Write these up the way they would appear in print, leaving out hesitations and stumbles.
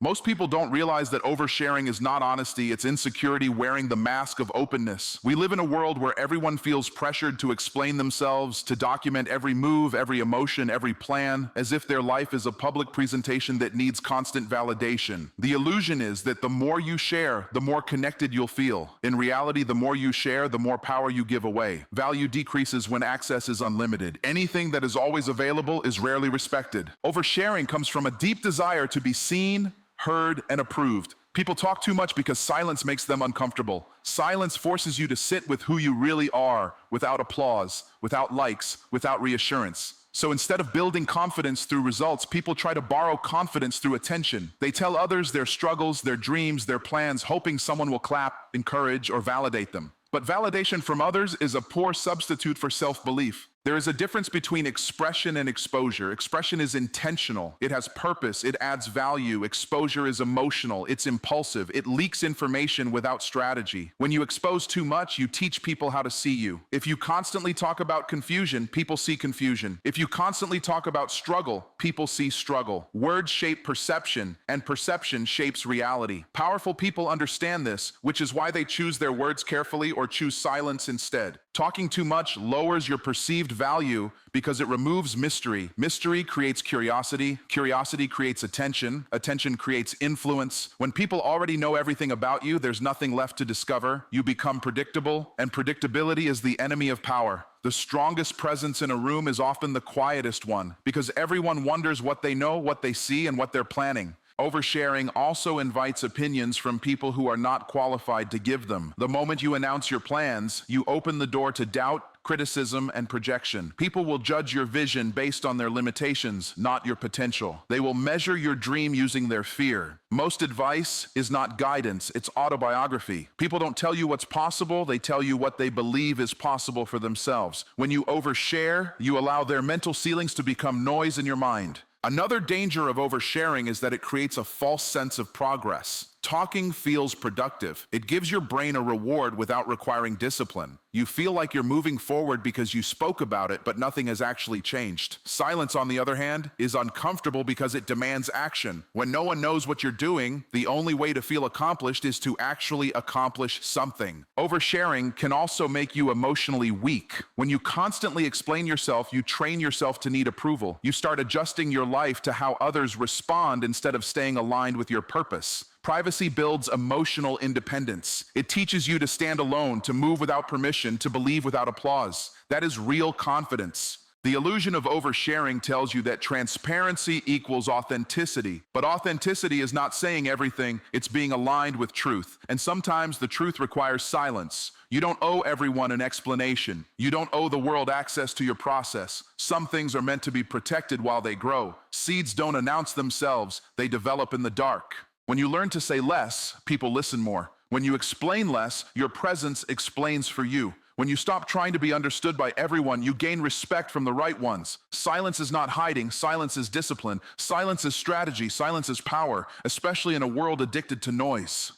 Most people don't realize that oversharing is not honesty, it's insecurity wearing the mask of openness. We live in a world where everyone feels pressured to explain themselves, to document every move, every emotion, every plan, as if their life is a public presentation that needs constant validation. The illusion is that the more you share, the more connected you'll feel. In reality, the more you share, the more power you give away. Value decreases when access is unlimited. Anything that is always available is rarely respected. Oversharing comes from a deep desire to be seen, heard, and approved. People talk too much because silence makes them uncomfortable. Silence forces you to sit with who you really are, without applause, without likes, without reassurance. So instead of building confidence through results, people try to borrow confidence through attention. They tell others their struggles, their dreams, their plans, hoping someone will clap, encourage, or validate them. But validation from others is a poor substitute for self-belief. There is a difference between expression and exposure. Expression is intentional. It has purpose. It adds value. Exposure is emotional. It's impulsive. It leaks information without strategy. When you expose too much, you teach people how to see you. If you constantly talk about confusion, people see confusion. If you constantly talk about struggle, people see struggle. Words shape perception, and perception shapes reality. Powerful people understand this, which is why they choose their words carefully or choose silence instead. Talking too much lowers your perceived value because it removes mystery. Mystery creates curiosity. Curiosity creates attention. Attention creates influence. When people already know everything about you, there's nothing left to discover. You become predictable, and predictability is the enemy of power. The strongest presence in a room is often the quietest one, because everyone wonders what they know, what they see, and what they're planning. Oversharing also invites opinions from people who are not qualified to give them. The moment you announce your plans, you open the door to doubt, criticism, and projection. People will judge your vision based on their limitations, not your potential. They will measure your dream using their fear. Most advice is not guidance, it's autobiography. People don't tell you what's possible, they tell you what they believe is possible for themselves. When you overshare, you allow their mental ceilings to become noise in your mind. Another danger of oversharing is that it creates a false sense of progress. Talking feels productive. It gives your brain a reward without requiring discipline. You feel like you're moving forward because you spoke about it, but nothing has actually changed. Silence, on the other hand, is uncomfortable because it demands action. When no one knows what you're doing, the only way to feel accomplished is to actually accomplish something. Oversharing can also make you emotionally weak. When you constantly explain yourself, you train yourself to need approval. You start adjusting your life to how others respond instead of staying aligned with your purpose. Privacy builds emotional independence. It teaches you to stand alone, to move without permission, to believe without applause. That is real confidence. The illusion of oversharing tells you that transparency equals authenticity. But authenticity is not saying everything, it's being aligned with truth. And sometimes the truth requires silence. You don't owe everyone an explanation. You don't owe the world access to your process. Some things are meant to be protected while they grow. Seeds don't announce themselves, they develop in the dark. When you learn to say less, people listen more. When you explain less, your presence explains for you. When you stop trying to be understood by everyone, you gain respect from the right ones. Silence is not hiding, silence is discipline. Silence is strategy, silence is power, especially in a world addicted to noise.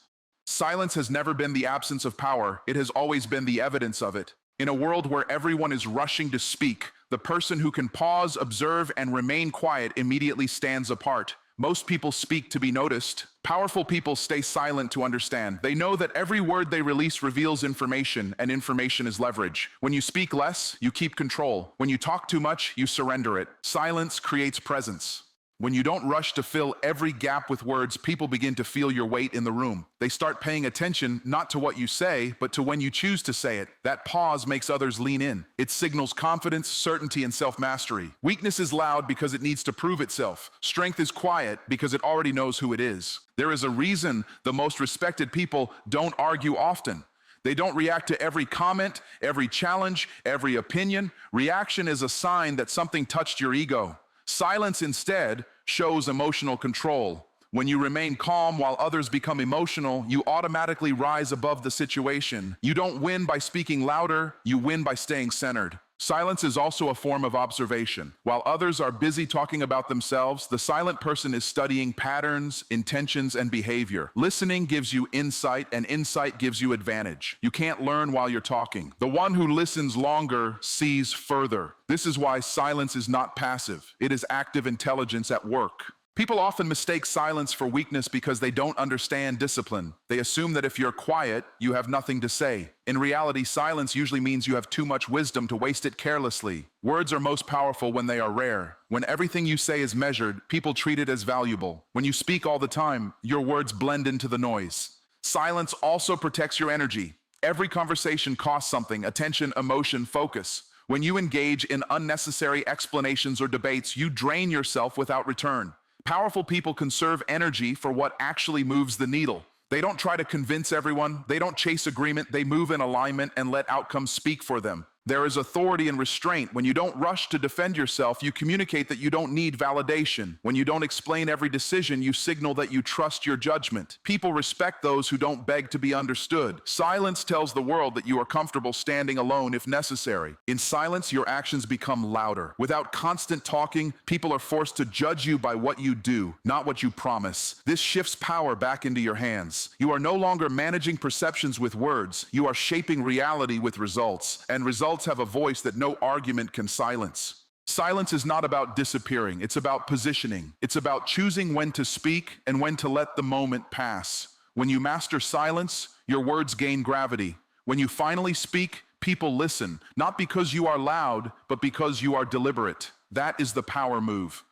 Silence has never been the absence of power, it has always been the evidence of it. In a world where everyone is rushing to speak, the person who can pause, observe, and remain quiet immediately stands apart. Most people speak to be noticed. Powerful people stay silent to understand. They know that every word they release reveals information, and information is leverage. When you speak less, you keep control. When you talk too much, you surrender it. Silence creates presence. When you don't rush to fill every gap with words, people begin to feel your weight in the room. They start paying attention not to what you say, but to when you choose to say it. That pause makes others lean in. It signals confidence, certainty, and self-mastery. Weakness is loud because it needs to prove itself. Strength is quiet because it already knows who it is. There is a reason the most respected people don't argue often. They don't react to every comment, every challenge, every opinion. Reaction is a sign that something touched your ego. Silence instead shows emotional control. When you remain calm while others become emotional, you automatically rise above the situation. You don't win by speaking louder, you win by staying centered. Silence is also a form of observation. While others are busy talking about themselves, the silent person is studying patterns, intentions, and behavior. Listening gives you insight, and insight gives you advantage. You can't learn while you're talking. The one who listens longer sees further. This is why silence is not passive. It is active intelligence at work. People often mistake silence for weakness because they don't understand discipline. They assume that if you're quiet, you have nothing to say. In reality, silence usually means you have too much wisdom to waste it carelessly. Words are most powerful when they are rare. When everything you say is measured, people treat it as valuable. When you speak all the time, your words blend into the noise. Silence also protects your energy. Every conversation costs something: attention, emotion, focus. When you engage in unnecessary explanations or debates, you drain yourself without return. Powerful people conserve energy for what actually moves the needle. They don't try to convince everyone. They don't chase agreement. They move in alignment and let outcomes speak for them. There is authority and restraint. When you don't rush to defend yourself, you communicate that you don't need validation. When you don't explain every decision, you signal that you trust your judgment. People respect those who don't beg to be understood. Silence tells the world that you are comfortable standing alone if necessary. In silence, your actions become louder. Without constant talking, people are forced to judge you by what you do, not what you promise. This shifts power back into your hands. You are no longer managing perceptions with words. You are shaping reality with results. And results have a voice that no argument can silence. Silence is not about disappearing. It's about positioning. It's about choosing when to speak and when to let the moment pass. When you master silence, your words gain gravity. When you finally speak, people listen, not because you are loud, but because you are deliberate. That is the power move.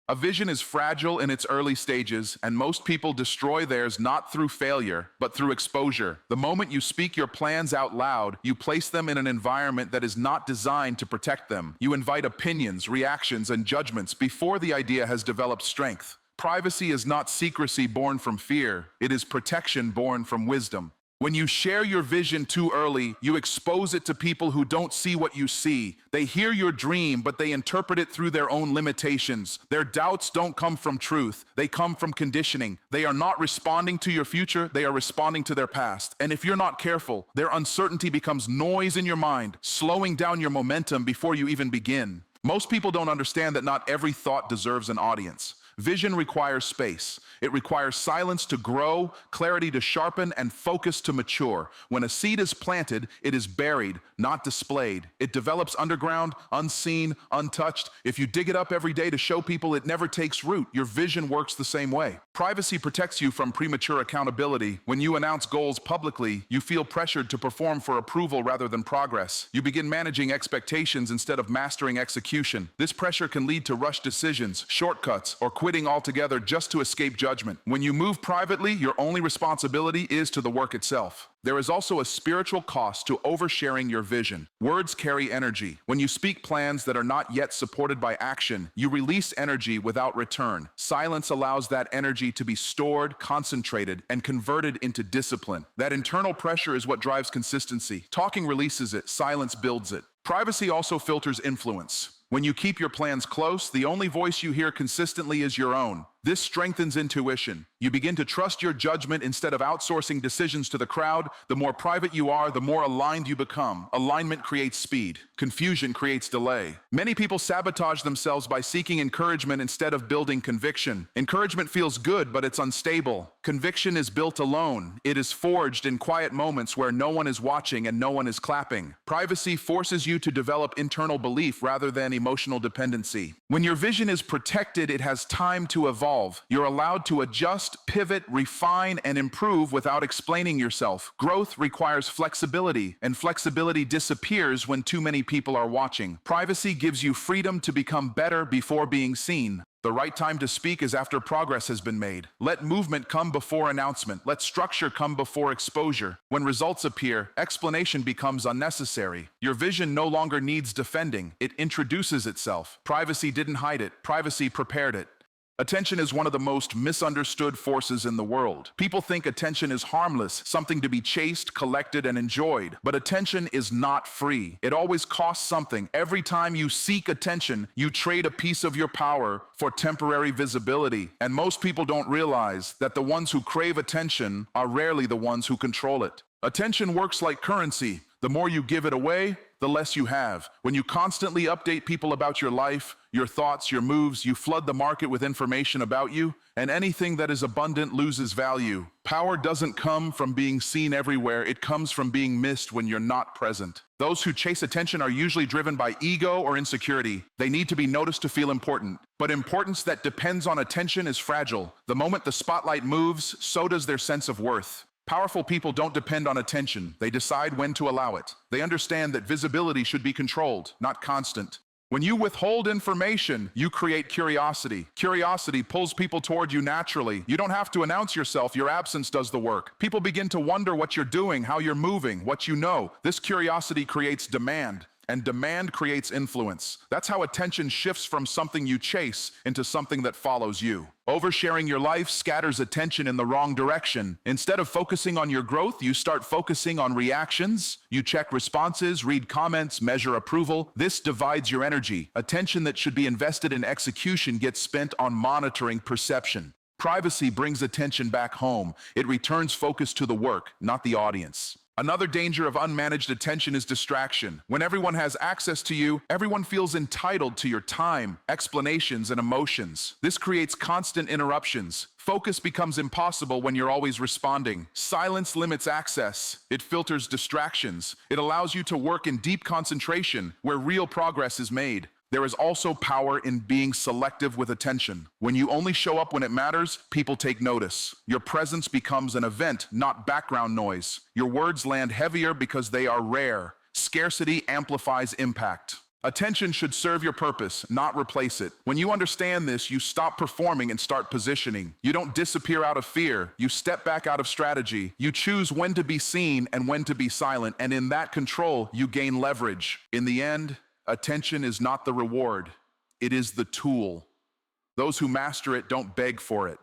A vision is fragile in its early stages, and most people destroy theirs not through failure, but through exposure. The moment you speak your plans out loud, you place them in an environment that is not designed to protect them. You invite opinions, reactions, and judgments before the idea has developed strength. Privacy is not secrecy born from fear. It is protection born from wisdom. When you share your vision too early, you expose it to people who don't see what you see. They hear your dream, but they interpret it through their own limitations. Their doubts don't come from truth. They come from conditioning. They are not responding to your future. They are responding to their past. And if you're not careful, their uncertainty becomes noise in your mind, slowing down your momentum before you even begin. Most people don't understand that not every thought deserves an audience. Vision requires space. It requires silence to grow, clarity to sharpen, and focus to mature. When a seed is planted, it is buried, not displayed. It develops underground, unseen, untouched. If you dig it up every day to show people, it never takes root. Your vision works the same way. Privacy protects you from premature accountability. When you announce goals publicly, you feel pressured to perform for approval rather than progress. You begin managing expectations instead of mastering execution. This pressure can lead to rushed decisions, shortcuts, or quitting altogether just to escape judgment. When you move privately, your only responsibility is to the work itself. There is also a spiritual cost to oversharing your vision. Words carry energy. When you speak plans that are not yet supported by action, you release energy without return. Silence allows that energy to be stored, concentrated, and converted into discipline. That internal pressure is what drives consistency. Talking releases it, silence builds it. Privacy also filters influence. When you keep your plans close, the only voice you hear consistently is your own. This strengthens intuition. You begin to trust your judgment instead of outsourcing decisions to the crowd. The more private you are, the more aligned you become. Alignment creates speed. Confusion creates delay. Many people sabotage themselves by seeking encouragement instead of building conviction. Encouragement feels good, but it's unstable. Conviction is built alone. It is forged in quiet moments where no one is watching and no one is clapping. Privacy forces you to develop internal belief rather than emotional dependency. When your vision is protected, it has time to evolve. You're allowed to adjust, pivot, refine, and improve without explaining yourself. Growth requires flexibility, and flexibility disappears when too many people are watching. Privacy gives you freedom to become better before being seen. The right time to speak is after progress has been made. Let movement come before announcement. Let structure come before exposure. When results appear, explanation becomes unnecessary. Your vision no longer needs defending. It introduces itself. Privacy didn't hide it. Privacy prepared it. Attention is one of the most misunderstood forces in the world. People think attention is harmless, something to be chased, collected, and enjoyed. But attention is not free. It always costs something. Every time you seek attention, you trade a piece of your power for temporary visibility. And most people don't realize that the ones who crave attention are rarely the ones who control it. Attention works like currency. The more you give it away, the less you have. When you constantly update people about your life, your thoughts, your moves, you flood the market with information about you, and anything that is abundant loses value. Power doesn't come from being seen everywhere, it comes from being missed when you're not present. Those who chase attention are usually driven by ego or insecurity. They need to be noticed to feel important. But importance that depends on attention is fragile. The moment the spotlight moves, so does their sense of worth. Powerful people don't depend on attention. They decide when to allow it. They understand that visibility should be controlled, not constant. When you withhold information, you create curiosity. Curiosity pulls people toward you naturally. You don't have to announce yourself, your absence does the work. People begin to wonder what you're doing, how you're moving, what you know. This curiosity creates demand, and demand creates influence. That's how attention shifts from something you chase into something that follows you. Oversharing your life scatters attention in the wrong direction. Instead of focusing on your growth, you start focusing on reactions. You check responses, read comments, measure approval. This divides your energy. Attention that should be invested in execution gets spent on monitoring perception. Privacy brings attention back home. It returns focus to the work, not the audience. Another danger of unmanaged attention is distraction. When everyone has access to you, everyone feels entitled to your time, explanations, and emotions. This creates constant interruptions. Focus becomes impossible when you're always responding. Silence limits access. It filters distractions. It allows you to work in deep concentration where real progress is made. There is also power in being selective with attention. When you only show up when it matters, people take notice. Your presence becomes an event, not background noise. Your words land heavier because they are rare. Scarcity amplifies impact. Attention should serve your purpose, not replace it. When you understand this, you stop performing and start positioning. You don't disappear out of fear. You step back out of strategy. You choose when to be seen and when to be silent. And in that control, you gain leverage. In the end, attention is not the reward, it is the tool. Those who master it don't beg for it.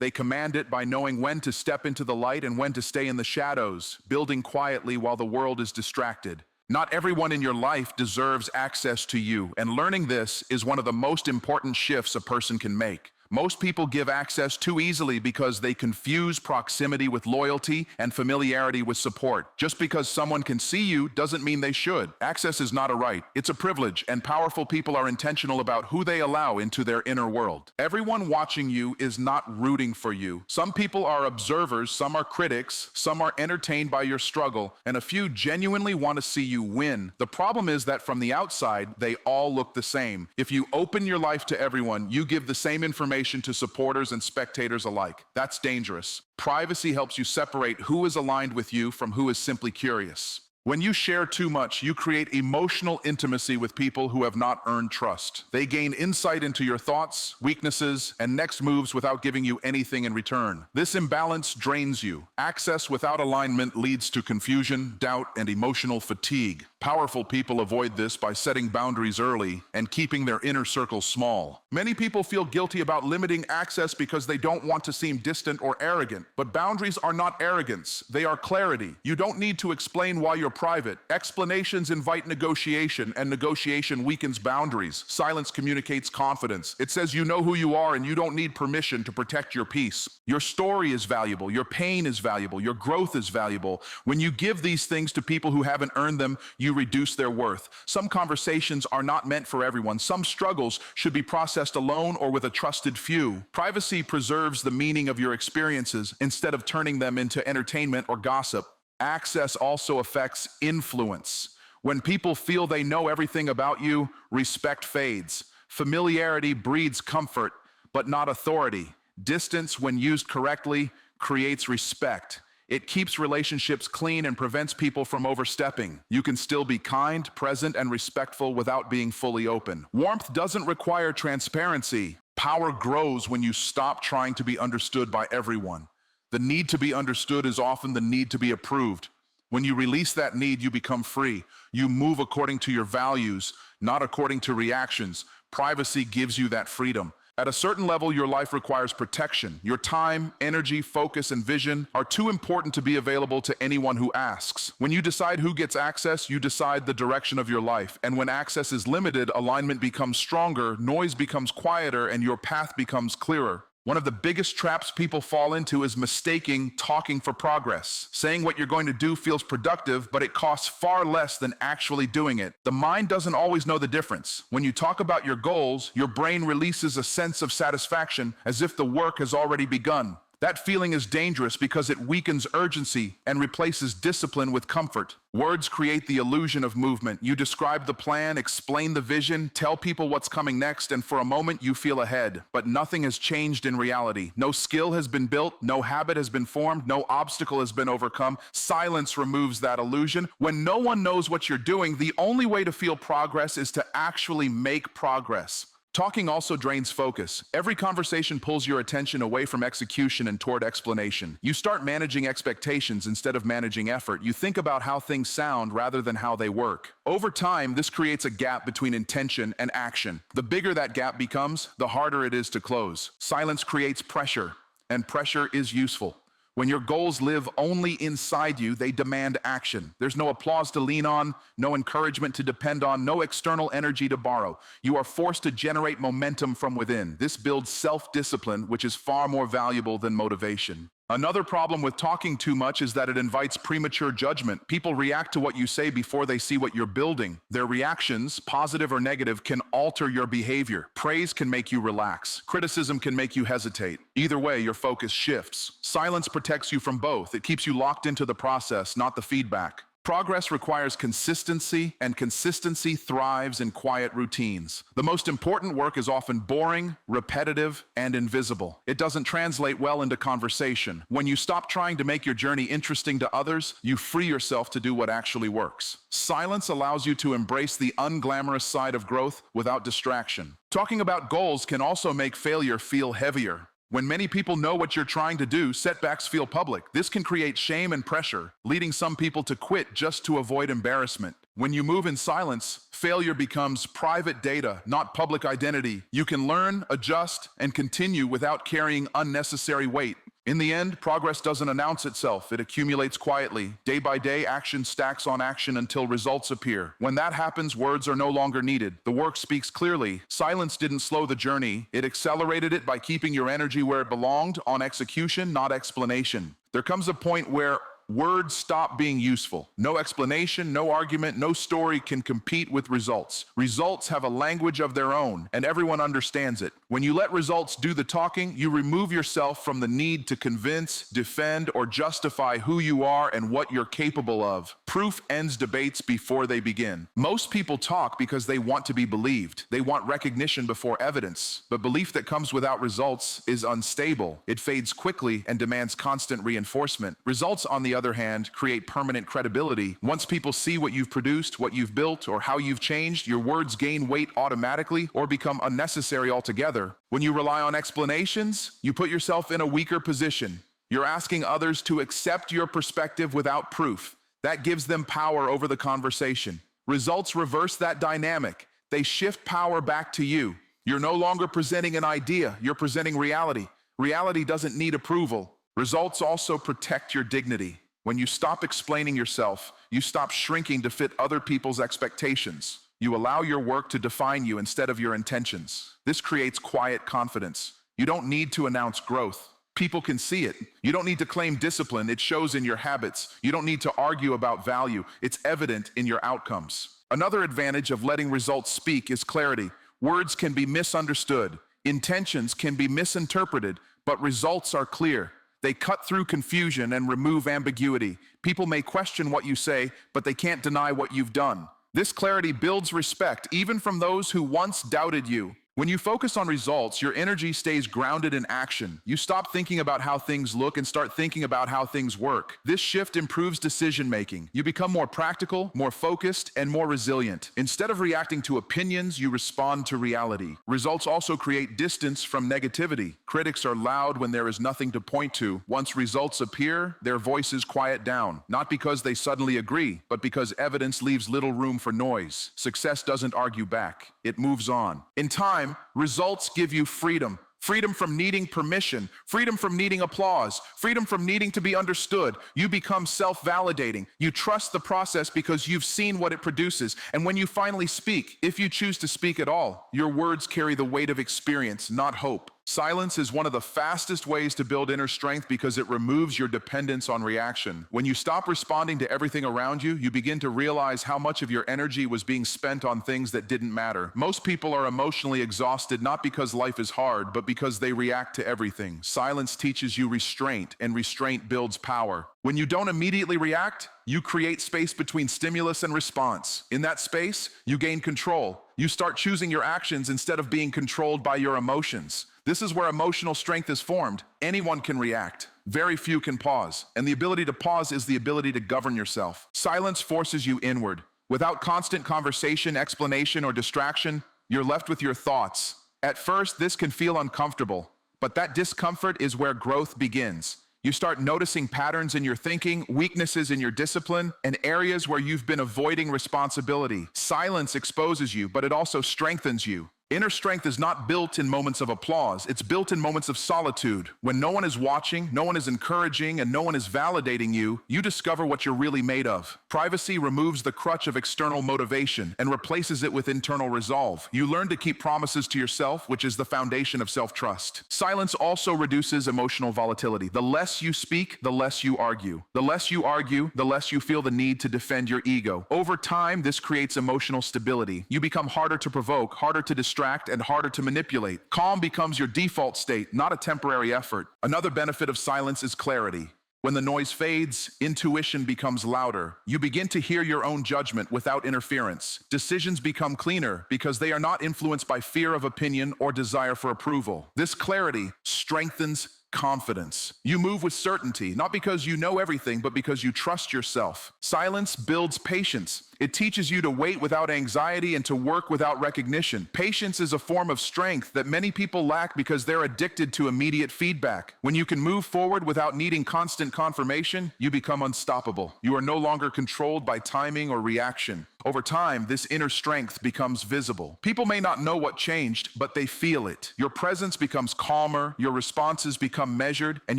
They command it by knowing when to step into the light and when to stay in the shadows, building quietly while the world is distracted. Not everyone in your life deserves access to you, and learning this is one of the most important shifts a person can make. Most people give access too easily because they confuse proximity with loyalty and familiarity with support. Just because someone can see you doesn't mean they should. Access is not a right, it's a privilege, and powerful people are intentional about who they allow into their inner world. Everyone watching you is not rooting for you. Some people are observers, some are critics, some are entertained by your struggle, and a few genuinely want to see you win. The problem is that from the outside, they all look the same. If you open your life to everyone, you give the same information to supporters and spectators alike. That's dangerous. Privacy helps you separate who is aligned with you from who is simply curious. When you share too much, you create emotional intimacy with people who have not earned trust. They gain insight into your thoughts, weaknesses, and next moves without giving you anything in return. This imbalance drains you. Access without alignment leads to confusion, doubt, and emotional fatigue. Powerful people avoid this by setting boundaries early and keeping their inner circle small. Many people feel guilty about limiting access because they don't want to seem distant or arrogant. But boundaries are not arrogance, they are clarity. You don't need to explain why you're private. Explanations invite negotiation, and negotiation weakens boundaries. Silence communicates confidence. It says you know who you are and you don't need permission to protect your peace. Your story is valuable, your pain is valuable, your growth is valuable. When you give these things to people who haven't earned them, you reduce their worth. Some conversations are not meant for everyone. Some struggles should be processed alone or with a trusted few. Privacy preserves the meaning of your experiences instead of turning them into entertainment or gossip. Access also affects influence. When people feel they know everything about you, respect fades. Familiarity breeds comfort, but not authority. Distance, when used correctly, creates respect. It keeps relationships clean and prevents people from overstepping. You can still be kind, present, and respectful without being fully open. Warmth doesn't require transparency. Power grows when you stop trying to be understood by everyone. The need to be understood is often the need to be approved. When you release that need, you become free. You move according to your values, not according to reactions. Privacy gives you that freedom. At a certain level, your life requires protection. Your time, energy, focus, and vision are too important to be available to anyone who asks. When you decide who gets access, you decide the direction of your life. And when access is limited, alignment becomes stronger, noise becomes quieter, and your path becomes clearer. One of the biggest traps people fall into is mistaking talking for progress. Saying what you're going to do feels productive, but it costs far less than actually doing it. The mind doesn't always know the difference. When you talk about your goals, your brain releases a sense of satisfaction as if the work has already begun. That feeling is dangerous because it weakens urgency and replaces discipline with comfort. Words create the illusion of movement. You describe the plan, explain the vision, tell people what's coming next, and for a moment you feel ahead. But nothing has changed in reality. No skill has been built, no habit has been formed, no obstacle has been overcome. Silence removes that illusion. When no one knows what you're doing, the only way to feel progress is to actually make progress. Talking also drains focus. Every conversation pulls your attention away from execution and toward explanation. You start managing expectations instead of managing effort. You think about how things sound rather than how they work. Over time, this creates a gap between intention and action. The bigger that gap becomes, the harder it is to close. Silence creates pressure, and pressure is useful. When your goals live only inside you, they demand action. There's no applause to lean on, no encouragement to depend on, no external energy to borrow. You are forced to generate momentum from within. This builds self-discipline, which is far more valuable than motivation. Another problem with talking too much is that it invites premature judgment. People react to what you say before they see what you're building. Their reactions, positive or negative, can alter your behavior. Praise can make you relax. Criticism can make you hesitate. Either way, your focus shifts. Silence protects you from both. It keeps you locked into the process, not the feedback. Progress requires consistency, and consistency thrives in quiet routines. The most important work is often boring, repetitive, and invisible. It doesn't translate well into conversation. When you stop trying to make your journey interesting to others, you free yourself to do what actually works. Silence allows you to embrace the unglamorous side of growth without distraction. Talking about goals can also make failure feel heavier. When many people know what you're trying to do, setbacks feel public. This can create shame and pressure, leading some people to quit just to avoid embarrassment. When you move in silence, failure becomes private data, not public identity. You can learn, adjust, and continue without carrying unnecessary weight. In the end, progress doesn't announce itself. It accumulates quietly. Day by day, action stacks on action until results appear. When that happens, words are no longer needed. The work speaks clearly. Silence didn't slow the journey. It accelerated it by keeping your energy where it belonged, on execution, not explanation. There comes a point where words stop being useful. No explanation, no argument, no story can compete with results. Results have a language of their own, and everyone understands it. When you let results do the talking, you remove yourself from the need to convince, defend, or justify who you are and what you're capable of. Proof ends debates before they begin. Most people talk because they want to be believed. They want recognition before evidence. But belief that comes without results is unstable. It fades quickly and demands constant reinforcement. Results, on the other hand, create permanent credibility. Once people see what you've produced, what you've built, or how you've changed, your words gain weight automatically or become unnecessary altogether. When you rely on explanations, you put yourself in a weaker position. You're asking others to accept your perspective without proof. That gives them power over the conversation. Results reverse that dynamic. They shift power back to you. You're no longer presenting an idea, you're presenting reality. Reality doesn't need approval. Results also protect your dignity. When you stop explaining yourself, you stop shrinking to fit other people's expectations. You allow your work to define you instead of your intentions. This creates quiet confidence. You don't need to announce growth. People can see it. You don't need to claim discipline. It shows in your habits. You don't need to argue about value. It's evident in your outcomes. Another advantage of letting results speak is clarity. Words can be misunderstood. Intentions can be misinterpreted, but results are clear. They cut through confusion and remove ambiguity. People may question what you say, but they can't deny what you've done. This clarity builds respect, even from those who once doubted you. When you focus on results, your energy stays grounded in action. You stop thinking about how things look and start thinking about how things work. This shift improves decision-making. You become more practical, more focused, and more resilient. Instead of reacting to opinions, you respond to reality. Results also create distance from negativity. Critics are loud when there is nothing to point to. Once results appear, their voices quiet down. Not because they suddenly agree, but because evidence leaves little room for noise. Success doesn't argue back. It moves on. In time, results give you freedom. Freedom from needing permission, freedom from needing applause, freedom from needing to be understood. You become self-validating. You trust the process because you've seen what it produces. And when you finally speak, if you choose to speak at all, your words carry the weight of experience, not hope. Silence is one of the fastest ways to build inner strength because it removes your dependence on reaction. When you stop responding to everything around you, you begin to realize how much of your energy was being spent on things that didn't matter. Most people are emotionally exhausted not because life is hard, but because they react to everything. Silence teaches you restraint, and restraint builds power. When you don't immediately react, you create space between stimulus and response. In that space, you gain control. You start choosing your actions instead of being controlled by your emotions. This is where emotional strength is formed. Anyone can react. Very few can pause. And the ability to pause is the ability to govern yourself. Silence forces you inward. Without constant conversation, explanation, or distraction, you're left with your thoughts. At first, this can feel uncomfortable, but that discomfort is where growth begins. You start noticing patterns in your thinking, weaknesses in your discipline, and areas where you've been avoiding responsibility. Silence exposes you, but it also strengthens you. Inner strength is not built in moments of applause. It's built in moments of solitude. When no one is watching, no one is encouraging, and no one is validating you, you discover what you're really made of. Privacy removes the crutch of external motivation and replaces it with internal resolve. You learn to keep promises to yourself, which is the foundation of self-trust. Silence also reduces emotional volatility. The less you speak, the less you argue. The less you argue, the less you feel the need to defend your ego. Over time, this creates emotional stability. You become harder to provoke, harder to distract, and harder to manipulate. Calm becomes your default state, not a temporary effort. Another benefit of silence is clarity. When the noise fades, intuition becomes louder. You begin to hear your own judgment without interference. Decisions become cleaner because they are not influenced by fear of opinion or desire for approval. This clarity strengthens confidence. You move with certainty, not because you know everything, but because you trust yourself. Silence builds patience. It teaches you to wait without anxiety and to work without recognition. Patience is a form of strength that many people lack because they're addicted to immediate feedback. When you can move forward without needing constant confirmation, you become unstoppable. You are no longer controlled by timing or reaction. Over time, this inner strength becomes visible. People may not know what changed, but they feel it. Your presence becomes calmer, your responses become measured, and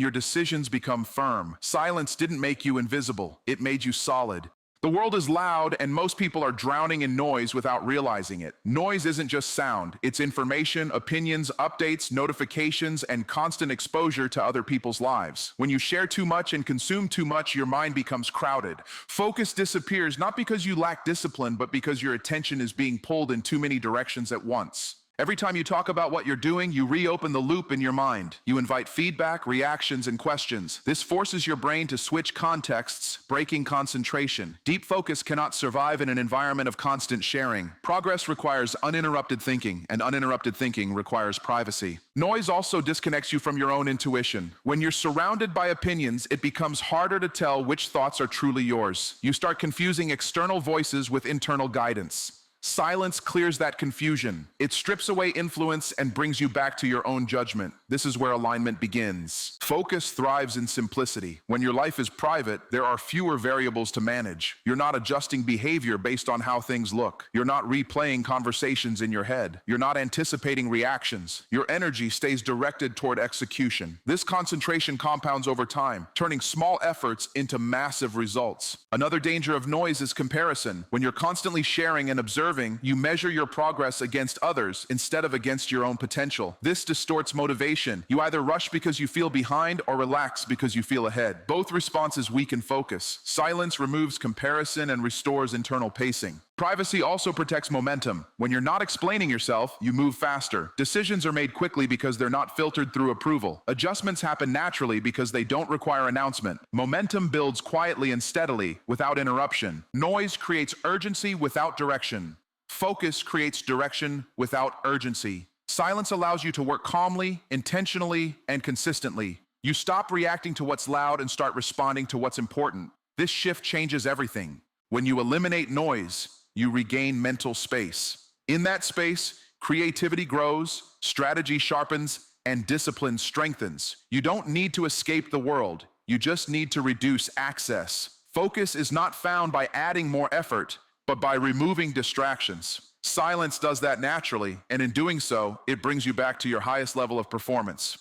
your decisions become firm. Silence didn't make you invisible. It made you solid. The world is loud, and most people are drowning in noise without realizing it. Noise isn't just sound. It's information, opinions, updates, notifications, and constant exposure to other people's lives. When you share too much and consume too much, your mind becomes crowded. Focus disappears not because you lack discipline, but because your attention is being pulled in too many directions at once. Every time you talk about what you're doing, you reopen the loop in your mind. You invite feedback, reactions, and questions. This forces your brain to switch contexts, breaking concentration. Deep focus cannot survive in an environment of constant sharing. Progress requires uninterrupted thinking, and uninterrupted thinking requires privacy. Noise also disconnects you from your own intuition. When you're surrounded by opinions, it becomes harder to tell which thoughts are truly yours. You start confusing external voices with internal guidance. Silence clears that confusion. It strips away influence and brings you back to your own judgment. This is where alignment begins. Focus thrives in simplicity. When your life is private, there are fewer variables to manage. You're not adjusting behavior based on how things look. You're not replaying conversations in your head. You're not anticipating reactions. Your energy stays directed toward execution. This concentration compounds over time, turning small efforts into massive results. Another danger of noise is comparison. When you're constantly sharing and observing, you measure your progress against others instead of against your own potential. This distorts motivation. You either rush because you feel behind or relax because you feel ahead. Both responses weaken focus. Silence removes comparison and restores internal pacing. Privacy also protects momentum. When you're not explaining yourself, you move faster. Decisions are made quickly because they're not filtered through approval. Adjustments happen naturally because they don't require announcement. Momentum builds quietly and steadily, without interruption. Noise creates urgency without direction. Focus creates direction without urgency. Silence allows you to work calmly, intentionally, and consistently. You stop reacting to what's loud and start responding to what's important. This shift changes everything. When you eliminate noise, you regain mental space. In that space, creativity grows, strategy sharpens, and discipline strengthens. You don't need to escape the world. You just need to reduce access. Focus is not found by adding more effort, but by removing distractions. Silence does that naturally, and in doing so, it brings you back to your highest level of performance.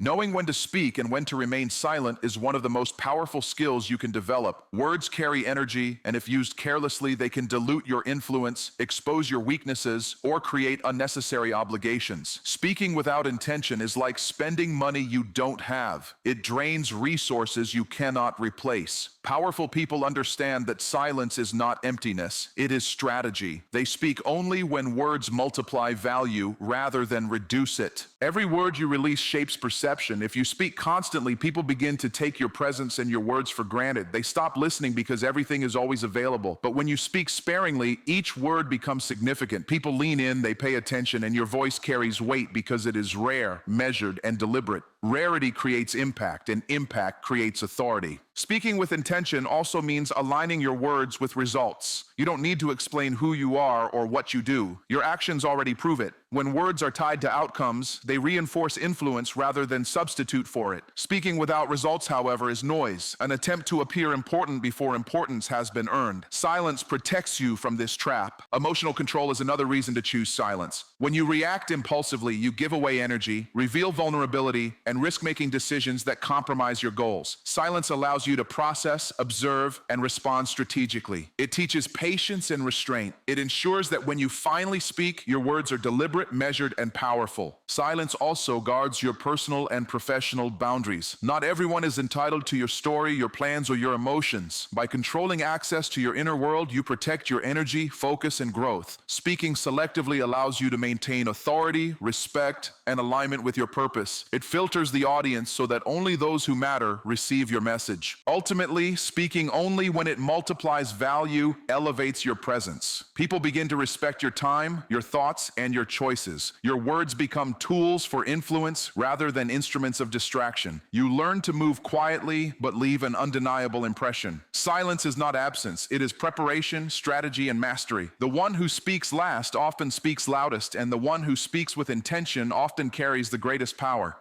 Knowing when to speak and when to remain silent is one of the most powerful skills you can develop. Words carry energy, and if used carelessly, they can dilute your influence, expose your weaknesses, or create unnecessary obligations. Speaking without intention is like spending money you don't have. It drains resources you cannot replace. Powerful people understand that silence is not emptiness, it is strategy. They speak only when words multiply value rather than reduce it. Every word you release shapes perception. If you speak constantly, people begin to take your presence and your words for granted. They stop listening because everything is always available. But when you speak sparingly, each word becomes significant. People lean in, they pay attention, and your voice carries weight because it is rare, measured, and deliberate. Rarity creates impact, and impact creates authority. Speaking with intention also means aligning your words with results. You don't need to explain who you are or what you do. Your actions already prove it. When words are tied to outcomes, they reinforce influence rather than substitute for it. Speaking without results, however, is noise, an attempt to appear important before importance has been earned. Silence protects you from this trap. Emotional control is another reason to choose silence. When you react impulsively, you give away energy, reveal vulnerability, and risk making decisions that compromise your goals. Silence allows you to process, observe, and respond strategically. It teaches patience and restraint. It ensures that when you finally speak, your words are deliberate, measured, and powerful. Silence also guards your personal and professional boundaries. Not everyone is entitled to your story, your plans, or your emotions. By controlling access to your inner world, you protect your energy, focus, and growth. Speaking selectively allows you to maintain authority, respect, and alignment with your purpose. It filters the audience so that only those who matter receive your message. Ultimately, speaking only when it multiplies value elevates your presence. People begin to respect your time, your thoughts, and your choices. Your words become tools for influence rather than instruments of distraction. You learn to move quietly but leave an undeniable impression. Silence is not absence, it is preparation, strategy, and mastery. The one who speaks last often speaks loudest, and the one who speaks with intention often carries the greatest power.